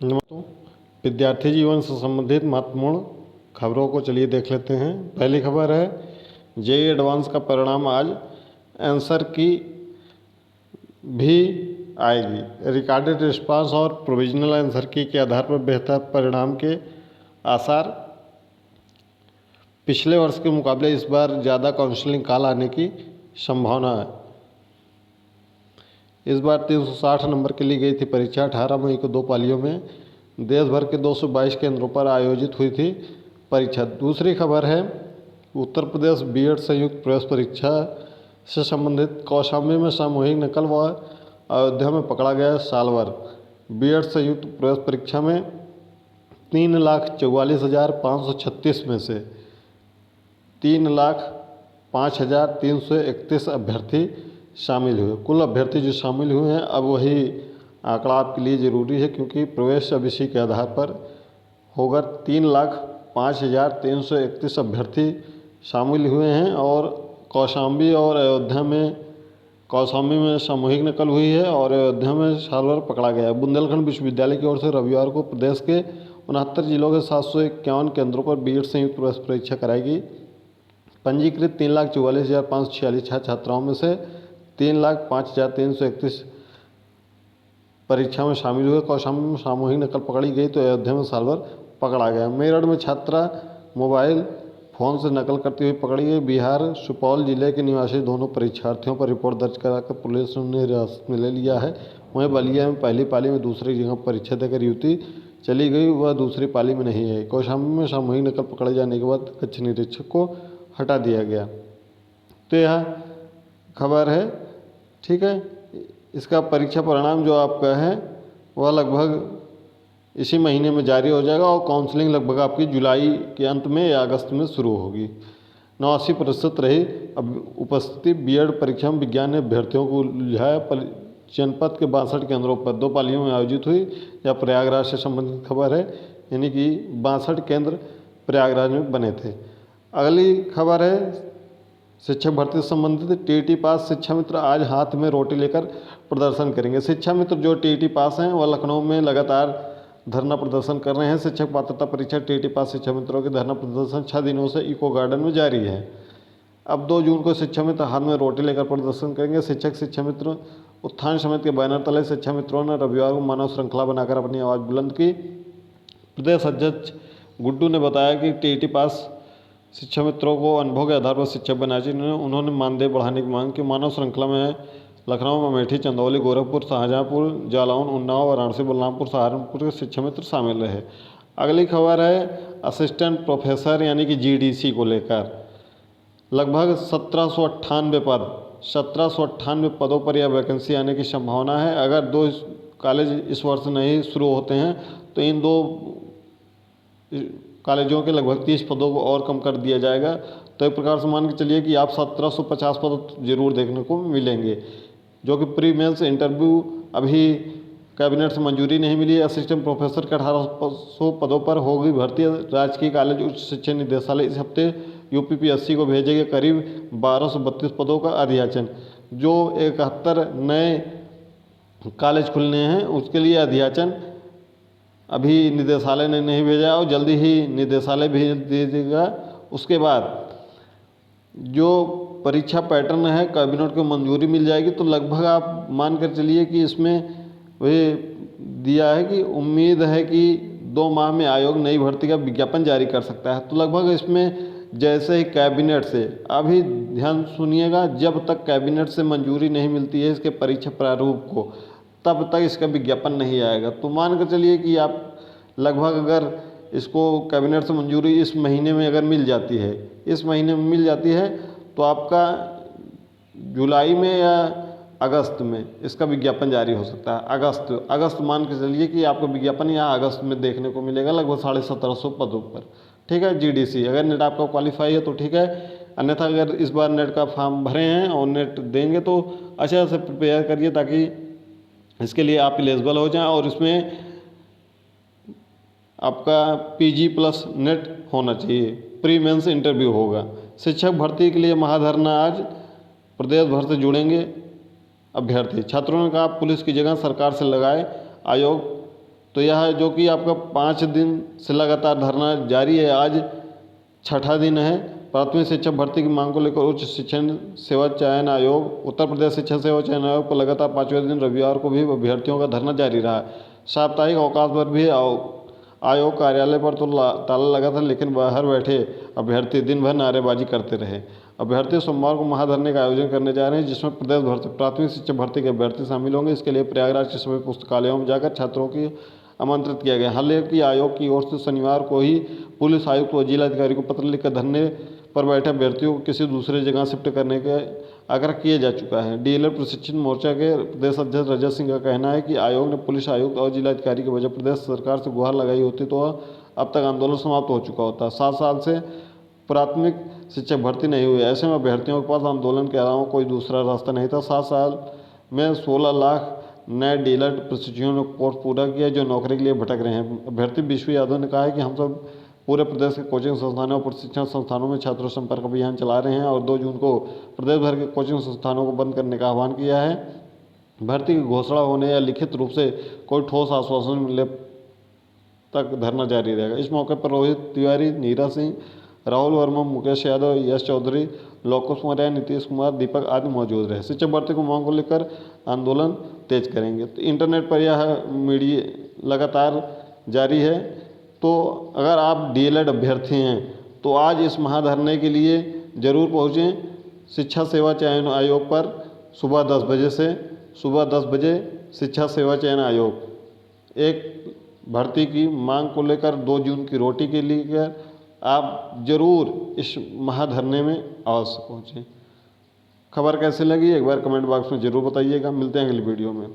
नमस्ते। विद्यार्थी जीवन से संबंधित महत्वपूर्ण खबरों को चलिए देख लेते हैं। पहली खबर है जेईई एडवांस का परिणाम आज आंसर की भी आएगी। रिकॉर्डेड रिस्पांस और प्रोविजनल आंसर की के आधार पर बेहतर परिणाम के आसार। पिछले वर्ष के मुकाबले इस बार ज़्यादा काउंसलिंग कॉल आने की संभावना है। इस बार 360 नंबर के लिए गई थी परीक्षा। 18 मई को 2 पालियों में देश भर के 222 केंद्रों पर आयोजित हुई थी परीक्षा। दूसरी खबर है उत्तर प्रदेश बीएड संयुक्त प्रवेश परीक्षा से संबंधित कौशाम्बी में सामूहिक नकल व अयोध्या में पकड़ा गया सालवर। बीएड संयुक्त प्रवेश परीक्षा में 3,44,536 में से 3,05,331 अभ्यर्थी शामिल हुए। कुल अभ्यर्थी जो शामिल हुए हैं, अब वही आंकड़ा आपके लिए ज़रूरी है क्योंकि प्रवेश अब इसी के आधार पर होगा। 3,05,331 अभ्यर्थी शामिल हुए हैं और कौशाम्बी और अयोध्या में सामूहिक नकल हुई है और अयोध्या में सालवर पकड़ा गया है। बुंदेलखंड विश्वविद्यालय की ओर से रविवार को प्रदेश के 69 जिलों के 751 केंद्रों पर बीएड संयुक्त प्रवेश परीक्षा कराएगी। पंजीकृत 3,44,546 छात्र छात्राओं में से 3,05,331 परीक्षा में शामिल हुए। कौशाम्बी में सामूहिक नकल पकड़ी गई तो अयोध्या में सालवर पकड़ा गया। मेरठ में छात्रा मोबाइल फ़ोन से नकल करती हुई पकड़ी गई। बिहार सुपौल जिले के निवासी दोनों परीक्षार्थियों पर रिपोर्ट दर्ज कराकर पुलिस ने हिरासत में ले लिया है। वहीं बलिया में पहली पाली में दूसरी जगह परीक्षा देकर युवती चली गई, वह दूसरी पाली में नहीं है। कौशाम्बी में सामूहिक नकल पकड़े जाने के बाद कक्ष निरीक्षक को हटा दिया गया। तो यह खबर है, ठीक है। इसका परीक्षा परिणाम जो आपका है वह लगभग इसी महीने में जारी हो जाएगा और काउंसलिंग लगभग आपकी जुलाई के अंत में या अगस्त में शुरू होगी। 89% रही अब उपस्थिति। बीएड परीक्षा में विज्ञान ने अभ्यर्थियों को उलझाया। जनपद के 62 केंद्रों पर 2 पालियों में आयोजित हुई। यह प्रयागराज से संबंधित खबर है, यानी कि 62 केंद्र प्रयागराज में बने थे। अगली खबर है शिक्षक भर्ती से संबंधित। टीईटी पास शिक्षा मित्र आज हाथ में रोटी लेकर प्रदर्शन करेंगे। शिक्षा मित्र जो टीईटी पास हैं वह लखनऊ में लगातार धरना प्रदर्शन कर रहे हैं। शिक्षक पात्रता परीक्षा टीईटी पास शिक्षा मित्रों के धरना प्रदर्शन 6 दिनों से इको गार्डन में जारी है। अब 2 जून को शिक्षा मित्र हाथ में रोटी लेकर प्रदर्शन करेंगे। शिक्षा मित्र उत्थान समिति के बैनर तले शिक्षा मित्रों ने रविवार को मानव श्रृंखला बनाकर अपनी आवाज़ बुलंद की। प्रदेश अध्यक्ष गुड्डू ने बताया कि टीईटी पास शिक्षा मित्रों को अनुभव के आधार पर शिक्षक बनाया चाहिए। उन्होंने मानदेय बढ़ाने की मांग की। मानव श्रृंखला में लखनऊ, अमेठी, चंदौली, गोरखपुर, शाहजहाँपुर, जालौन, उन्नाव, वाराणसी, बलरामपुर, सहारनपुर के शिक्षा मित्र शामिल रहे। अगली खबर है असिस्टेंट प्रोफेसर यानी कि जीडीसी को लेकर। लगभग 1798 पदों पर यह वैकेंसी आने की संभावना है। अगर 2 कॉलेज इस वर्ष नहीं शुरू होते हैं तो इन 2 कॉलेजों के लगभग 30 पदों को और कम कर दिया जाएगा। तो एक प्रकार से मान के चलिए कि आप 1750 पद जरूर देखने को मिलेंगे, जो कि प्री मेंस इंटरव्यू अभी कैबिनेट से मंजूरी नहीं मिली है। असिस्टेंट प्रोफेसर के 1800 पदों पर होगी भर्ती। राजकीय कॉलेज उच्च शिक्षा निदेशालय इस हफ्ते यूपीपीएससी को भेजेगा करीब 1232 पदों का अध्याचन। जो 71 नए कॉलेज खुलने हैं उसके लिए अध्याचन अभी निदेशालय ने नहीं भेजा और जल्दी ही निदेशालय भेज दीजिएगा। उसके बाद जो परीक्षा पैटर्न है कैबिनेट को मंजूरी मिल जाएगी तो लगभग आप मान कर चलिए कि इसमें वही दिया है कि उम्मीद है कि 2 माह में आयोग नई भर्ती का विज्ञापन जारी कर सकता है। तो लगभग इसमें जैसे ही कैबिनेट से, अभी ध्यान सुनिएगा, जब तक कैबिनेट से मंजूरी नहीं मिलती है इसके परीक्षा प्रारूप को, तब तक इसका विज्ञापन नहीं आएगा। तो मान कर चलिए कि आप लगभग अगर इसको कैबिनेट से मंजूरी इस महीने में अगर मिल जाती है, इस महीने में मिल जाती है तो आपका जुलाई में या अगस्त में इसका विज्ञापन जारी हो सकता है। अगस्त मान के चलिए कि आपको विज्ञापन यहाँ अगस्त में देखने को मिलेगा लगभग 1750 पदों पर, ठीक है। जीडीसी अगर नेट आपका क्वालिफाई है तो ठीक है, अन्यथा अगर इस बार नेट का फॉर्म भरे हैं और नेट देंगे तो अच्छे से प्रिपेयर करिए ताकि इसके लिए आप एलिजिबल हो जाएं और इसमें आपका पीजी प्लस नेट होना चाहिए। प्री मेंस इंटरव्यू होगा। शिक्षक भर्ती के लिए महाधरना आज प्रदेश भर से जुड़ेंगे अभ्यर्थी। छात्रों ने कहा पुलिस की जगह सरकार से लगाए आयोग तो यह जो कि आपका 5 दिन से लगातार धरना जारी है, आज छठा दिन है। प्राथमिक शिक्षक भर्ती की मांग को लेकर उच्च शिक्षण सेवा चयन आयोग, उत्तर प्रदेश शिक्षण सेवा चयन आयोग पर लगातार 5वें दिन रविवार को भी अभ्यर्थियों का धरना जारी रहा। साप्ताहिक अवकाश पर भी आयोग कार्यालय पर तो ताला लगा था, लेकिन बाहर बैठे अभ्यर्थी दिन भर नारेबाजी करते रहे। अभ्यर्थी सोमवार को महाधरने का आयोजन करने जा रहे हैं, जिसमें प्रदेश भर से प्राथमिक शिक्षक भर्ती के अभ्यर्थी शामिल होंगे। इसके लिए प्रयागराज के सभी पुस्तकालयों में जाकर छात्रों की आमंत्रित किया गया। हालांकि आयोग की ओर से शनिवार को ही पुलिस आयुक्त व जिलाधिकारी को पत्र लिखकर धरने पर बैठे अभ्यर्थियों को किसी दूसरे जगह शिफ्ट करने का आग्रह किया जा चुका है। डीएलएड प्रशिक्षण मोर्चा के प्रदेश अध्यक्ष रजत सिंह का कहना है कि आयोग ने पुलिस आयुक्त और जिलाधिकारी की वजह प्रदेश सरकार से गुहार लगाई होती तो अब तक आंदोलन समाप्त हो चुका होता। 7 साल से प्राथमिक शिक्षक भर्ती नहीं हुई, ऐसे में अभ्यर्थियों के पास आंदोलन के अलावा कोई दूसरा रास्ता नहीं था। 7 साल में 16 लाख नए डीएलएड प्रशिक्षुओं ने कोर्स पूरा किया जो नौकरी के लिए भटक रहे हैं। अभ्यर्थी विश्व यादव ने कहा है कि हम सब पूरे प्रदेश के कोचिंग संस्थानों और प्रशिक्षण संस्थानों में छात्रों संपर्क अभियान चला रहे हैं और 2 जून को प्रदेश भर के कोचिंग संस्थानों को बंद करने का आह्वान किया है। भर्ती की घोषणा होने या लिखित रूप से कोई ठोस आश्वासन मिलने तक धरना जारी रहेगा। इस मौके पर रोहित तिवारी, नीरज सिंह, राहुल वर्मा, मुकेश यादव, यश चौधरी, लोकेश मौर्य, नीतीश कुमार, दीपक आदि मौजूद रहे। शिक्षक भर्ती को मांग को लेकर आंदोलन तेज करेंगे। तो इंटरनेट पर यह मीडिया लगातार जारी है। तो अगर आप डीएलएड अभ्यर्थी हैं तो आज इस महाधरने के लिए ज़रूर पहुँचें शिक्षा सेवा चयन आयोग पर सुबह 10 बजे से। सुबह 10 बजे शिक्षा सेवा चयन आयोग एक भर्ती की मांग को लेकर 2 जून की रोटी के लिए आप ज़रूर इस महाधरने में अवश्य पहुँचें। खबर कैसी लगी एक बार कमेंट बॉक्स में ज़रूर बताइएगा। मिलते हैं अगली वीडियो में।